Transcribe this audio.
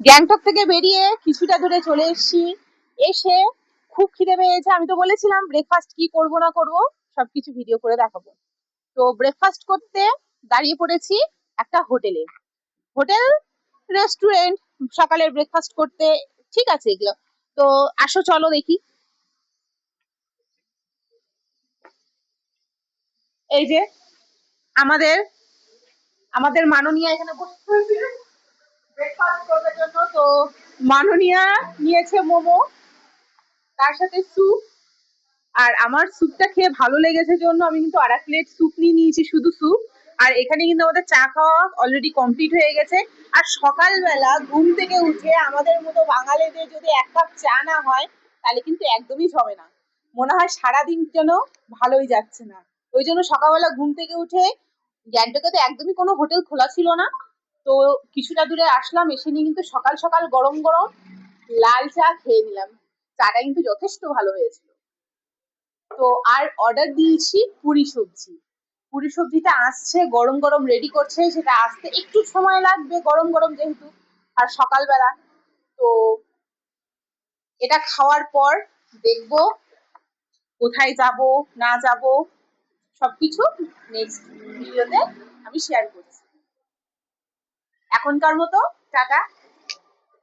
গ্যাংটক থেকে বেরিয়ে কিছুটা দূরে চলে এসেছি। এসে খুব খিদে পেয়েছে। আমি তো বলেছিলাম ব্রেকফাস্ট কি করব না করব সবকিছু ভিডিও করে দেখাবো। তো ব্রেকফাস্ট করতে দাঁড়িয়ে পড়েছি একটা হোটেলে। হোটেল রেস্টুরেন্ট সকালের ব্রেকফাস্ট করতে ঠিক আছে এগুলো। তো আসো চলো দেখি। এই যে আমাদের আমাদের মাননীয়া এখানে বসে ব্রেকফাস্ট করার জন্য। তো মাননীয়া নিয়েছে মোমো, তার সাথে স্যুপ। আর আমার স্যুপটা খেয়ে ভালো লেগেছে জন্য আমি কিন্তু আর এক প্লেট স্যুপ নিয়ে নিয়েছি, শুধু স্যুপ। আর এখানে কিন্তু আমাদের চা খাওয়া অলরেডি কমপ্লিট হয়ে গেছে। আর সকালবেলা ঘুম থেকে উঠে আমাদের মতো বাঙালিদের যদি এক কাপ চা না হয় তাহলে কিন্তু একদমই জমে না। মনে হয় সারাদিন যেন ভালোই যাচ্ছে না। ওই জন্য সকালবেলা ঘুম থেকে উঠে, গ্যাংটকে তো একদমই কোনো হোটেল খোলা ছিল না, তো কিছুটা দূরে আসলাম। এসে নিয়ে কিন্তু সকাল সকাল গরম গরম লাল চা খেয়ে নিলাম। চাটা কিন্তু যথেষ্ট ভালো হয়েছিল। তো আর অর্ডার দিয়েছি পুরি সবজি। পুরি সবজিটা আসছে, গরম গরম রেডি করছে, সেটা আসতে একটু সময় লাগবে গরম গরম যেহেতু, আর সকালবেলা। তো এটা খাওয়ার পর দেখবো কোথায় যাব না যাব সবকিছু নেক্সট ভিডিওতে আমি শেয়ার করছি। এখনকার মতো টাটা।